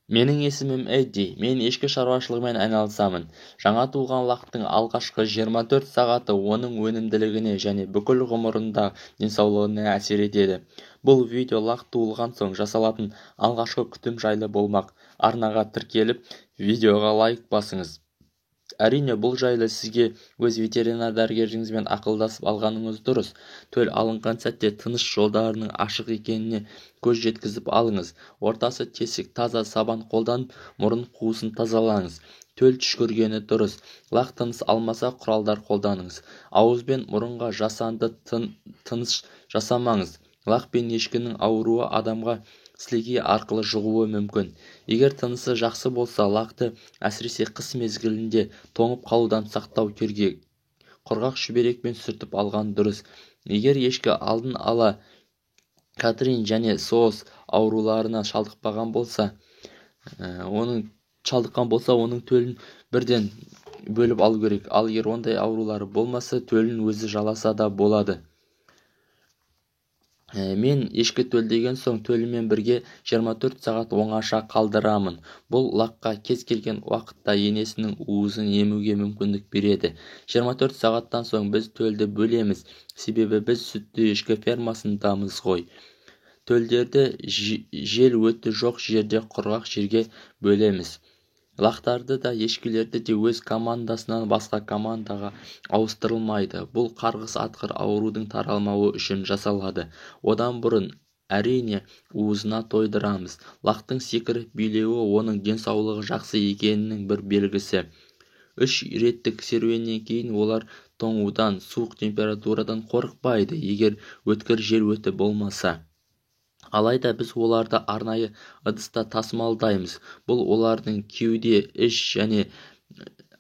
Менің есімім Эдди, мен ешкі шаруашылығымен айналысамын. Жаңа туылған лақтың алғашқы 24 сағаты оның өнімділігіне және бүкіл ғұмырында денсаулығына әсер етеді. Бұл видео лақ туылған соң жасалатын алғашқы күтім жайлы болмақ. Арнаға тіркеліп, видеоға лайк басыңыз. Әрине, бұл жайлы сізге өз ветеринар дәрігеріңізбен ақылдасып алғаныңыз дұрыс. Төл алынған сәтте тыныс жолдарының ашық екеніне көз жеткізіп алыңыз. Ортасы тесік, таза сабан қолданып, мұрын қуысын тазалаңыз. Төл түшкіргені дұрыс. Лақ тыныс алмаса, құралдар қолданыңыз. Ауыз бен мұрынға жасанды тыныс жасамаңыз. Лақ пен ешкінің ауруы адамға сілекей арқылы жұғуы мүмкін. Егер тынысы жақсы болса, лақты әсіресе қыс мезгілінде тоңып қалудан сақтау керек. Құрғақ шүберекпен сүртіп алған дұрыс. Егер ешкі алдын ала Катрин және соос ауруларына шалдықпаған болса, оның төлін бірден бөліп алу керек. Ал егер ондай аурулары болмаса, төлін өзі жаласа да болады. Мен ешкі төлдеген соң төлімен бірге 24 сағат оңаша қалдырамын. Бұл лаққа кез келген уақытта енесінің уызын емуге мүмкіндік береді. 24 сағаттан соң біз төлді бөлеміз, себебі біз сүтті ешкі фермасындамыз ғой. Төлдерді жел өті жоқ жерде, құрғақ жерге бөлеміз. Лақтарды да, ешкілерді де өз командасынан басқа командаға ауыстырылмайды. Бұл қарғыс атқыр аурудың таралмауы үшін жасалады. Одан бұрын әрине уызына тойдырамыз. Лақтың секіріп билеуі оның денсаулығы жақсы екенінің бір белгісі. 3 реттік серуеннен кейін олар тоңудан, суық температурадан қорықпайды, егер өткір жел өті болмаса. Алайда біз оларды арнайы ыдыста тасымалдаймыз. Бұл олардың кеуде, іш және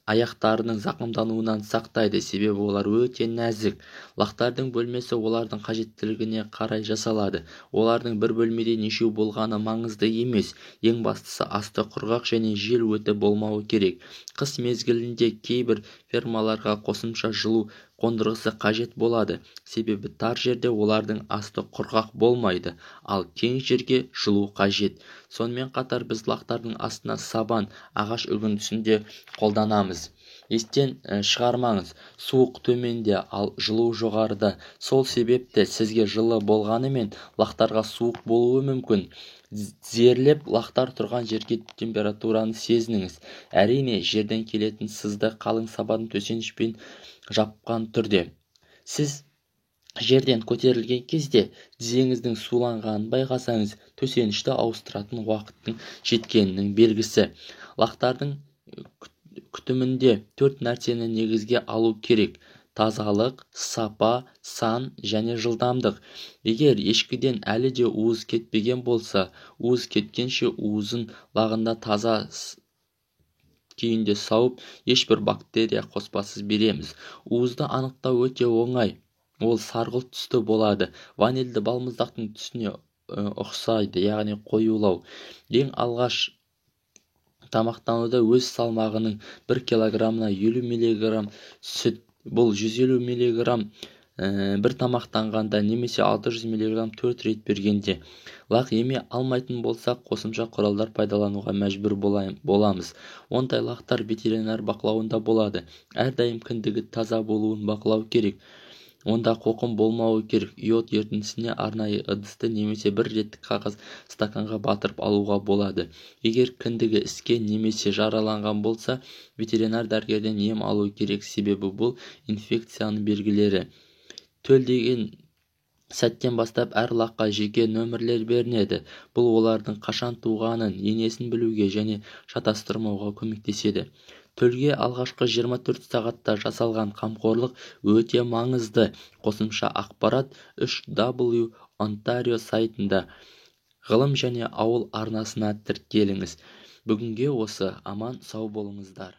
аяқтарының зақымдануынан сақтайды, себебі олар өте нәзік. Лақтардың бөлмесі олардың қажеттілігіне қарай жасалады. Олардың бір бөлмеде нешеу болғаны маңызды емес. Ең бастысы асты құрғақ және жел өті болмауы керек. Қыс мезгілінде кейбір фермаларға қосымша жылу қондырғысы қажет болады, себебі тар жерде олардың асты құрғақ болмайды, ал кең жерге жылу қажет. Сонымен қатар біз лақтардың астына сабан, ағаш үгіндісінде қолданамыз. Естен шығармаңыз, суық төменде, ал жылу жоғарыда. Сол себепті сізге жылы болғанымен лақтарға суық болуы мүмкін. Зерлеп лақтар тұрған жерге температураны сезініңіз. Әрине, жерден келетін сызды қалың сабан төсенішпен жапқан түрде. Сіз жерден көтерілген кезде тізеңіздің суланғанын байқасаңыз, төсенішті ауыстыратын уақыттың жеткенінің белгісі. Лақтардың күтімінде 4 нәрсені негізге алу керек: тазалық, сапа, сан және жылдамдық. Егер ешкіден әлі де уыз кетпеген болса, уыз кеткенше уызын лағында таза күйінде сауып, ешбір бактерия қоспасыз береміз. Уызды анықтау өте оңай. Ол сарғылт түсті болады. Ванильді балмұздақтың түсіне ұқсайды, яғни қоюлау. Ең алғаш тамақтануда өз салмағының 1 килограммына 50 миллиграмм сүт, бұл 150 миллиграмм бір тамақтанғанда, немесе 600 миллиграмм 4 рет бергенде. Лақ еме алмайтын болсақ, қосымша құралдар пайдалануға мәжбүр боламыз. Ондай лақтар ветеринар бақылауында болады. Әрдайым кіндігі таза болуын бақылау керек. Онда қоқым болмауы керек. Йод ерітіндісіне арнайы ыдысты немесе 1 реттік қағаз стаканға батырып алуға болады. Егер кіндігі іскен немесе жараланған болса, ветеринар дәрігерден ем алу керек, себебі бұл инфекцияның белгілері. Төлдеген сәттен бастап әр лаққа жеке нөмірлер беріледі. Бұл олардың қашан туғанын, енесін білуге және шатастырмауға көмектеседі. Төлге алғашқы 24 сағатта жасалған қамқорлық өте маңызды. Қосымша ақпарат 3W Ontario сайтында. Ғылым және ауыл арнасына тіркеліңіз. Бүгінге осы. Аман сау болыңыздар.